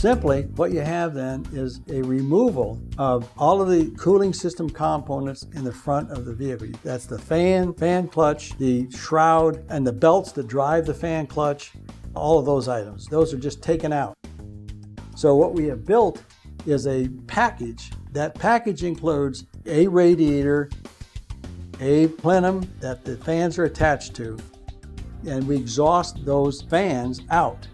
Simply, what you have then is a removal of all of the cooling system components in the front of the vehicle. That's the fan clutch, the shroud, and the belts that drive the fan clutch, all of those items. Those are just taken out. So what we have built is a package. That package includes a radiator, a plenum that the fans are attached to, and we exhaust those fans out.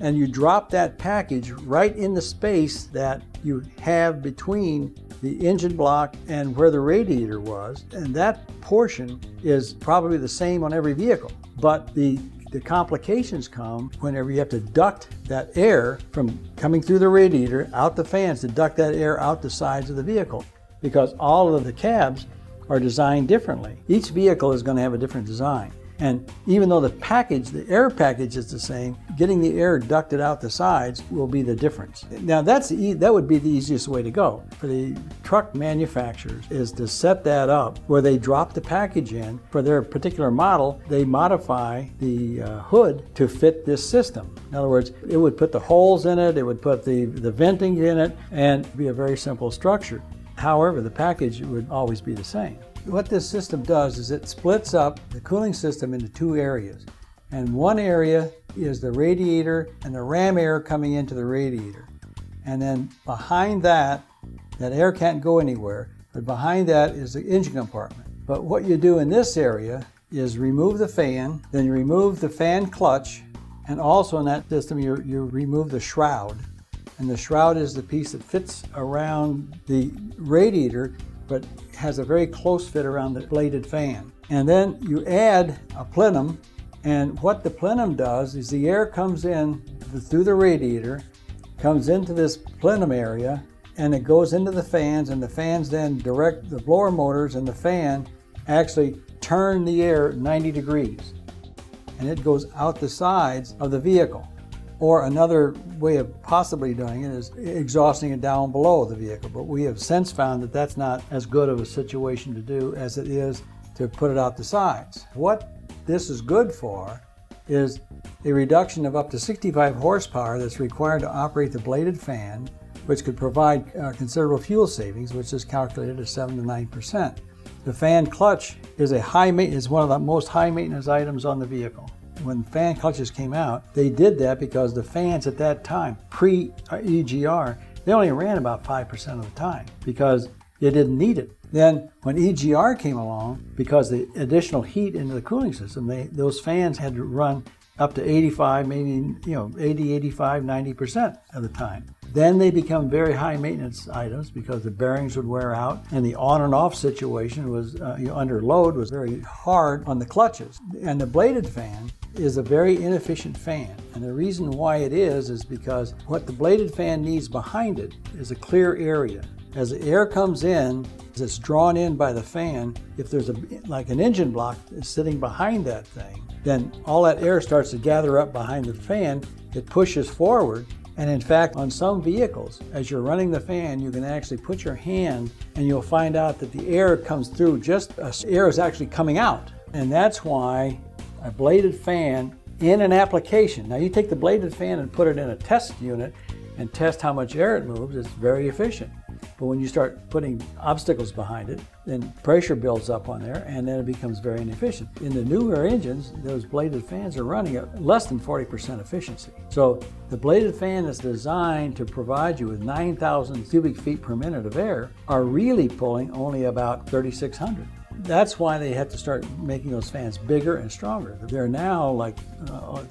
And you drop that package right in the space that you have between the engine block and where the radiator was. And that portion is probably the same on every vehicle. But the complications come whenever you have to duct that air from coming through the radiator out the fans to duct that air out the sides of the vehicle, because all of the cabs are designed differently. Each vehicle is going to have a different design. And even though the air package is the same, getting the air ducted out the sides will be the difference. Now that would be the easiest way to go for the truck manufacturers, is to set that up where they drop the package in. For their particular model, they modify the hood to fit this system. In other words, it would put the holes in it, it would put the venting in it, and be a very simple structure. However, the package would always be the same. What this system does is it splits up the cooling system into two areas. And one area is the radiator and the ram air coming into the radiator. And then behind that air can't go anywhere, but behind that is the engine compartment. But what you do in this area is remove the fan, then you remove the fan clutch, and also in that system you remove the shroud. And the shroud is the piece that fits around the radiator but has a very close fit around the bladed fan. And then you add a plenum, and what the plenum does is the air comes in through the radiator, comes into this plenum area, and it goes into the fans, and the fans then direct the blower motors, and the fan actually turn the air 90 degrees. And it goes out the sides of the vehicle. Or another way of possibly doing it is exhausting it down below the vehicle. But we have since found that that's not as good of a situation to do as it is to put it out the sides. What this is good for is a reduction of up to 65 horsepower that's required to operate the bladed fan, which could provide considerable fuel savings, which is calculated at 7 to 9%. The fan clutch is one of the most high maintenance items on the vehicle. When fan clutches came out, they did that because the fans at that time, pre-EGR, they only ran about 5% of the time because you didn't need it. Then when EGR came along, because the additional heat into the cooling system, those fans had to run up to 85, maybe 80, 85, 90% of the time. Then they become very high maintenance items because the bearings would wear out, and the on and off situation was under load was very hard on the clutches. And the bladed fan is a very inefficient fan, and the reason why it is because what the bladed fan needs behind it is a clear area. As the air comes in, as it's drawn in by the fan, if there's like an engine block sitting behind that thing, then all that air starts to gather up behind the fan. It pushes forward. And in fact, on some vehicles, as you're running the fan, you can actually put your hand and you'll find out that the air comes through, air is actually coming out. And that's why a bladed fan in an application, now you take the bladed fan and put it in a test unit and test how much air it moves, it's very efficient. But when you start putting obstacles behind it, then pressure builds up on there and then it becomes very inefficient. In the newer engines, those bladed fans are running at less than 40% efficiency. So the bladed fan is designed to provide you with 9,000 cubic feet per minute of air, are really pulling only about 3,600. That's why they have to start making those fans bigger and stronger. They're now like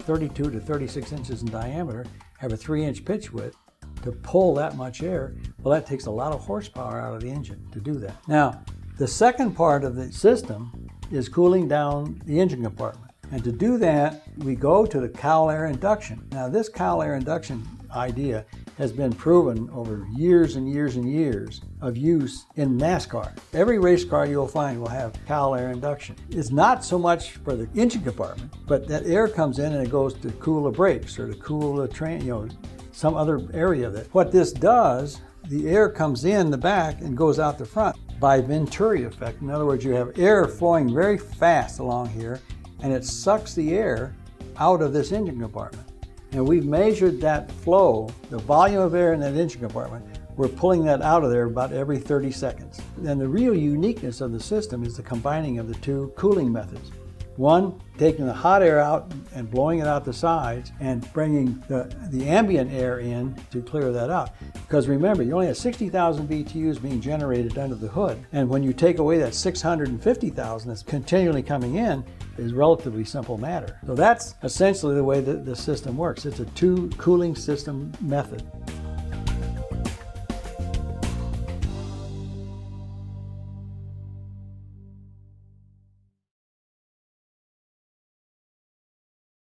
32 to 36 inches in diameter, have a 3-inch pitch width. To pull that much air, well, that takes a lot of horsepower out of the engine to do that. Now, the second part of the system is cooling down the engine compartment. And to do that, we go to the cowl air induction. Now, this cowl air induction idea has been proven over years and years and years of use in NASCAR. Every race car you'll find will have cowl air induction. It's not so much for the engine compartment, but that air comes in and it goes to cool the brakes or to cool the train, some other area of it. What this does, the air comes in the back and goes out the front by Venturi effect. In other words, you have air flowing very fast along here and it sucks the air out of this engine compartment. And we've measured that flow, the volume of air in that engine compartment. We're pulling that out of there about every 30 seconds. And the real uniqueness of the system is the combining of the two cooling methods. One, taking the hot air out and blowing it out the sides and bringing the ambient air in to clear that out. Because remember, you only have 60,000 BTUs being generated under the hood. And when you take away that 650,000 that's continually coming in, is relatively simple matter. So that's essentially the way that the system works. It's a two cooling system method.